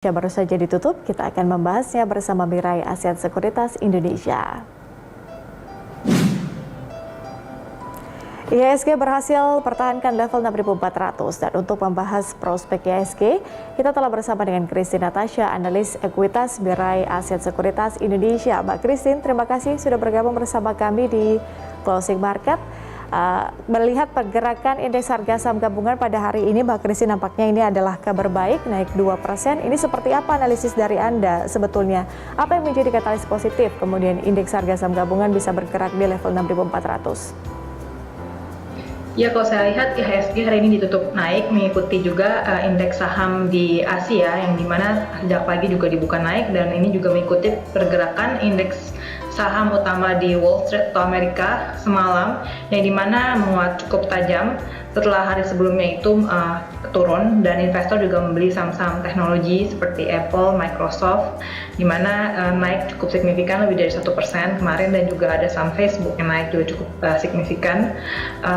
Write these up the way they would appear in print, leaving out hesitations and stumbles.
Baru saja ditutup, kita akan membahasnya bersama Mirai Aset Sekuritas Indonesia. IHSG berhasil pertahankan level 6.400 dan untuk membahas prospek IHSG, kita telah bersama dengan Christine Natasha, analis ekuitas Mirai Aset Sekuritas Indonesia. Mbak Christine, terima kasih sudah bergabung bersama kami di Closing Market. Melihat pergerakan indeks harga saham gabungan pada hari ini, Mbak Christine, nampaknya ini adalah kabar baik, naik 2%. Ini seperti apa analisis dari Anda sebetulnya? Apa yang menjadi katalis positif kemudian indeks harga saham gabungan bisa bergerak di level 6.400? Ya, kalau saya lihat IHSG hari ini ditutup naik, mengikuti juga indeks saham di Asia yang dimana sejak pagi juga dibuka naik, dan ini juga mengikuti pergerakan indeks saham utama di Wall Street atau Amerika semalam, yang dimana menguat cukup tajam setelah hari sebelumnya itu turun, dan investor juga membeli saham-saham teknologi seperti Apple, Microsoft, dimana naik cukup signifikan, lebih dari 1% kemarin, dan juga ada saham Facebook yang naik juga cukup signifikan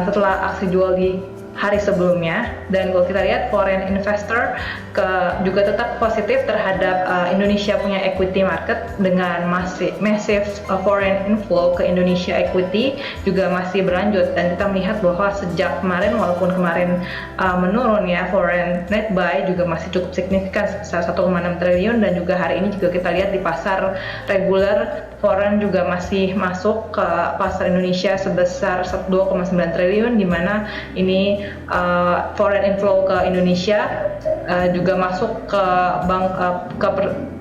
setelah aksi jual di hari sebelumnya. Dan kalau kita lihat foreign investor juga tetap positif terhadap Indonesia punya equity market dengan massive foreign inflow ke Indonesia equity juga masih berlanjut, dan kita melihat bahwa sejak kemarin, walaupun kemarin menurun ya, foreign net buy juga masih cukup signifikan sebesar 1,6 triliun, dan juga hari ini juga kita lihat di pasar reguler foreign juga masih masuk ke pasar Indonesia sebesar 2,9 triliun, di mana ini foreign inflow ke Indonesia juga masuk ke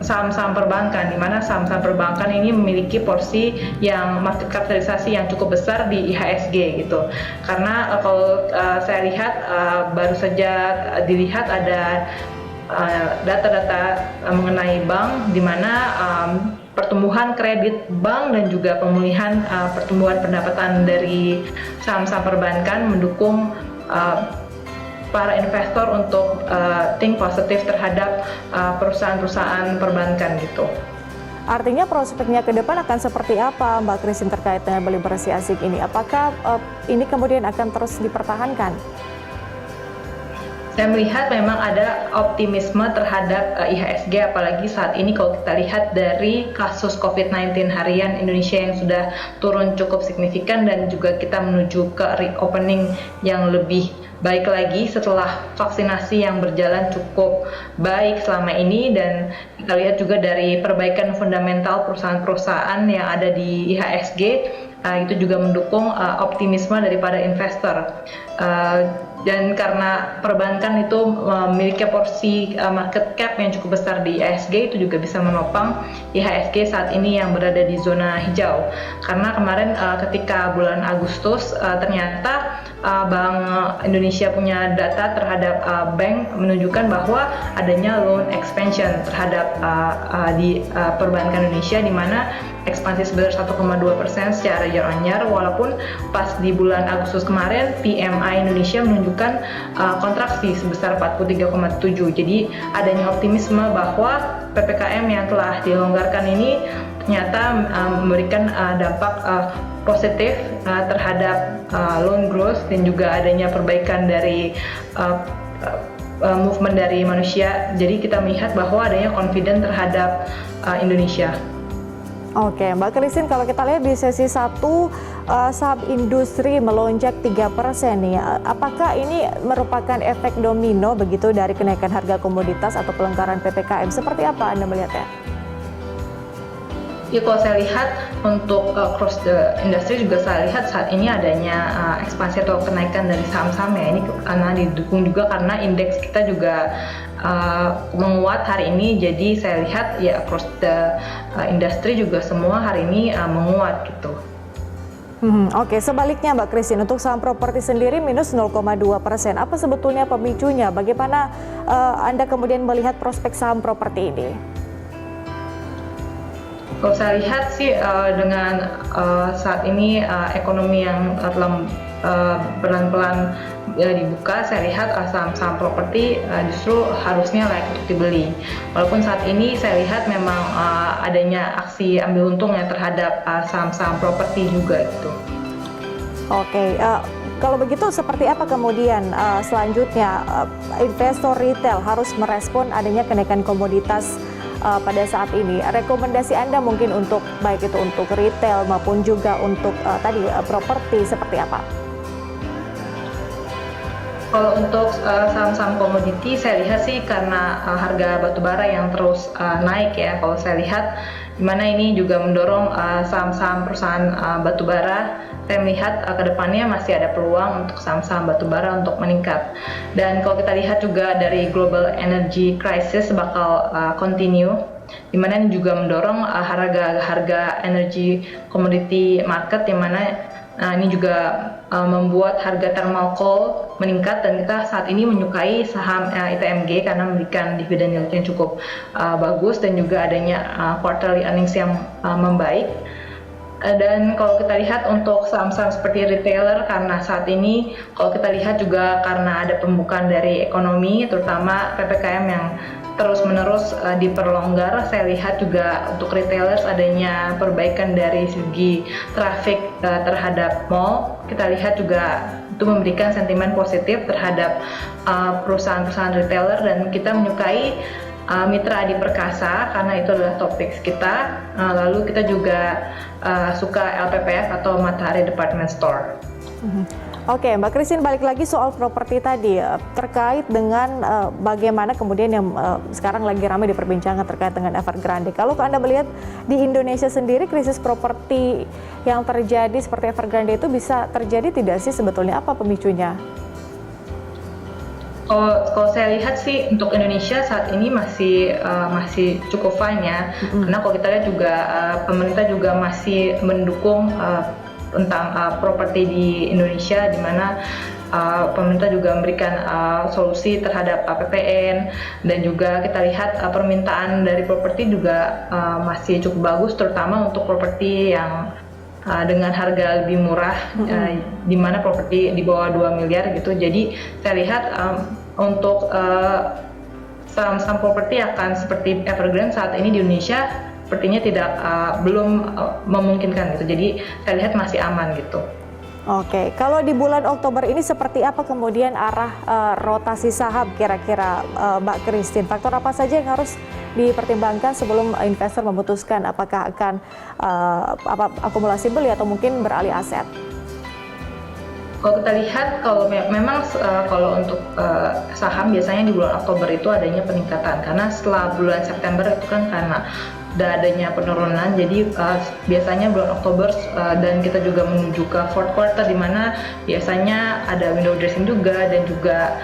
saham-saham perbankan, di mana saham-saham perbankan ini memiliki porsi yang market kapitalisasi yang cukup besar di IHSG gitu. Karena kalau saya lihat baru saja dilihat ada data-data mengenai bank, di mana pertumbuhan kredit bank dan juga pemulihan pertumbuhan pendapatan dari saham-saham perbankan mendukung para investor untuk think positif terhadap perusahaan-perusahaan perbankan gitu. Artinya prospeknya ke depan akan seperti apa, Mbak Christine, terkait dengan beli bersih asing ini? Apakah ini kemudian akan terus dipertahankan? Saya melihat memang ada optimisme terhadap IHSG, apalagi saat ini kalau kita lihat dari kasus COVID-19 harian Indonesia yang sudah turun cukup signifikan, dan juga kita menuju ke reopening yang lebih baik lagi setelah vaksinasi yang berjalan cukup baik selama ini. Dan kita lihat juga dari perbaikan fundamental perusahaan-perusahaan yang ada di IHSG, itu juga mendukung optimisme daripada investor. Dan karena perbankan itu memiliki porsi market cap yang cukup besar di IHSG, itu juga bisa menopang IHSG saat ini yang berada di zona hijau. Karena kemarin ketika bulan Agustus ternyata Bank Indonesia punya data terhadap bank menunjukkan bahwa adanya loan expansion terhadap di perbankan Indonesia, di mana ekspansi sebesar 1,2% secara year on year, walaupun pas di bulan Agustus kemarin PMI Indonesia menunjukkan kontraksi sebesar 43,7. Jadi adanya optimisme bahwa PPKM yang telah dilonggarkan ini ternyata memberikan dampak positif terhadap loan growth, dan juga adanya perbaikan dari movement dari manusia. Jadi kita melihat bahwa adanya confident terhadap Indonesia. Oke, Mbak Christine, kalau kita lihat di sesi 1 saham industri melonjak 3% nih. Apakah ini merupakan efek domino begitu dari kenaikan harga komoditas atau pelonggaran PPKM? Seperti apa Anda melihatnya? Ya, kalau saya lihat untuk cross the industry juga saya lihat saat ini adanya ekspansi atau kenaikan dari saham-saham ya, ini karena didukung juga karena indeks kita juga menguat hari ini. Jadi saya lihat ya across the industry juga semua hari ini menguat gitu. Oke, sebaliknya Mbak Christine, untuk saham properti sendiri minus 0,2%. Apa sebetulnya pemicunya? Bagaimana Anda kemudian melihat prospek saham properti ini? Kalau saya lihat sih dengan saat ini ekonomi yang pelan-pelan dibuka, saya lihat saham-saham properti justru harusnya layak untuk dibeli. Walaupun saat ini saya lihat memang adanya aksi ambil untung ya terhadap saham-saham properti juga gitu. Oke, Kalau begitu seperti apa kemudian selanjutnya investor retail harus merespon adanya kenaikan komoditas pada saat ini? Rekomendasi Anda mungkin untuk baik itu untuk retail maupun juga untuk properti seperti apa? Kalau untuk saham-saham komoditi, saya lihat sih karena harga batubara yang terus naik ya. Kalau saya lihat, di mana ini juga mendorong saham-saham perusahaan batubara. Saya melihat ke depannya masih ada peluang untuk saham-saham batubara untuk meningkat. Dan kalau kita lihat juga dari global energy crisis bakal continue, di mana ini juga mendorong harga energi komoditi market, yang mana ini juga membuat harga thermal coal meningkat, dan kita saat ini menyukai saham ITMG karena memberikan dividen yield yang cukup bagus dan juga adanya quarterly earnings yang membaik. Dan kalau kita lihat untuk saham-saham seperti retailer, karena saat ini kalau kita lihat juga karena ada pembukaan dari ekonomi, terutama PPKM yang terus-menerus diperlonggar, saya lihat juga untuk retailers adanya perbaikan dari segi traffic terhadap mall. Kita lihat juga itu memberikan sentimen positif terhadap perusahaan-perusahaan retailer, dan kita menyukai Mitra Adi Perkasa karena itu adalah topik kita. Lalu kita juga suka LPPF atau Matahari Department Store. Oke, Mbak Christine, balik lagi soal properti tadi terkait dengan bagaimana kemudian yang sekarang lagi ramai diperbincangkan terkait dengan Evergrande. Kalau Anda melihat di Indonesia sendiri krisis properti yang terjadi seperti Evergrande itu bisa terjadi tidak sih sebetulnya? Apa pemicunya? Kalau saya lihat sih untuk Indonesia saat ini masih cukup fine ya, karena kalau kita lihat juga pemerintah juga masih mendukung tentang properti di Indonesia, di mana pemerintah juga memberikan solusi terhadap PPN, dan juga kita lihat permintaan dari properti juga masih cukup bagus, terutama untuk properti yang dengan harga lebih murah, di mana properti di bawah 2 miliar gitu. Jadi saya lihat untuk saham-saham properti akan seperti Evergrande saat ini di Indonesia sepertinya belum memungkinkan gitu. Jadi saya lihat masih aman gitu. Oke, kalau di bulan Oktober ini seperti apa kemudian arah rotasi saham kira-kira Mbak Christine? Faktor apa saja yang harus dipertimbangkan sebelum investor memutuskan apakah akan akumulasi beli atau mungkin beralih aset? Kalau kita lihat, memang kalau untuk saham biasanya di bulan Oktober itu adanya peningkatan, karena setelah bulan September itu kan karena adanya penurunan, jadi biasanya bulan Oktober dan kita juga menuju ke fourth quarter, di mana biasanya ada window dressing juga, dan juga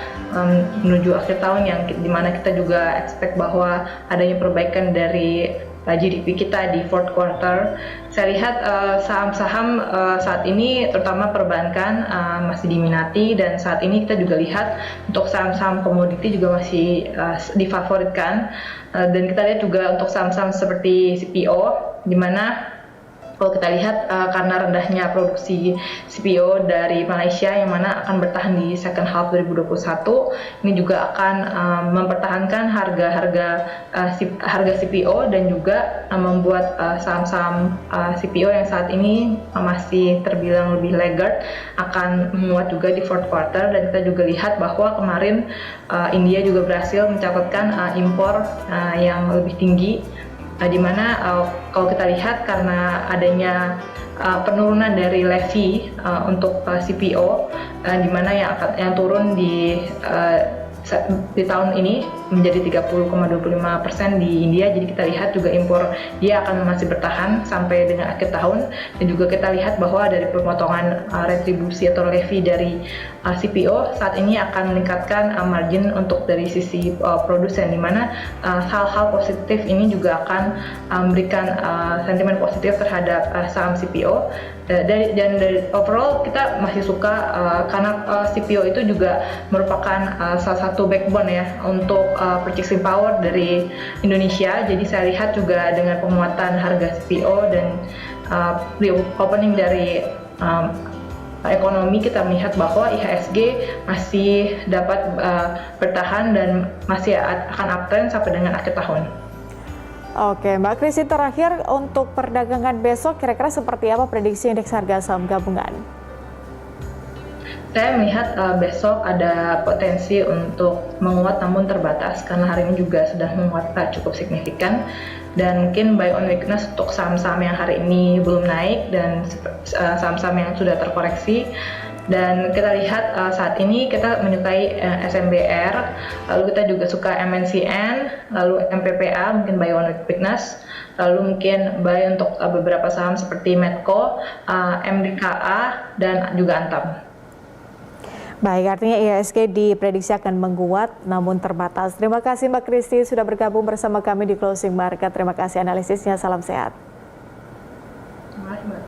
menuju akhir tahun yang di mana kita juga expect bahwa adanya perbaikan dari GDP kita di fourth quarter. Saya lihat saham-saham saat ini terutama perbankan masih diminati, dan saat ini kita juga lihat untuk saham-saham komoditi juga masih difavoritkan, dan kita lihat juga untuk saham-saham seperti CPO, di mana kalau kita lihat karena rendahnya produksi CPO dari Malaysia yang mana akan bertahan di second half 2021, ini juga akan mempertahankan harga CPO, dan juga membuat saham-saham CPO yang saat ini masih terbilang lebih laggard akan menguat juga di fourth quarter. Dan kita juga lihat bahwa kemarin India juga berhasil mencatatkan impor yang lebih tinggi, di mana kalau kita lihat karena adanya penurunan dari levy untuk CPO, di mana yang turun di tahun ini menjadi 30,25% di India. Jadi kita lihat juga impor dia akan masih bertahan sampai dengan akhir tahun, dan juga kita lihat bahwa dari pemotongan retribusi atau levy dari CPO saat ini akan meningkatkan margin untuk dari sisi produsen, di mana hal-hal positif ini juga akan memberikan sentimen positif terhadap saham CPO. Dan dari overall kita masih suka karena CPO itu juga merupakan salah satu backbone ya untuk purchasing power dari Indonesia. Jadi saya lihat juga dengan penguatan harga CPO dan reopening dari ekonomi, kita melihat bahwa IHSG masih dapat bertahan dan masih akan uptrend sampai dengan akhir tahun. Oke, Mbak Christine, terakhir untuk perdagangan besok kira-kira seperti apa prediksi indeks harga saham gabungan? Saya melihat besok ada potensi untuk menguat namun terbatas karena hari ini juga sudah menguat cukup signifikan, dan mungkin buy on weakness untuk saham-saham yang hari ini belum naik dan saham-saham yang sudah terkoreksi. Dan kita lihat saat ini kita menyukai SMBR, lalu kita juga suka MNCN, lalu MPPA mungkin buy on weakness, lalu mungkin buy untuk beberapa saham seperti Medco, MDKA, dan juga Antam. Baik, artinya IHSG diprediksi akan menguat namun terbatas. Terima kasih Mbak Kristi sudah bergabung bersama kami di Closing Market. Terima kasih analisisnya, salam sehat.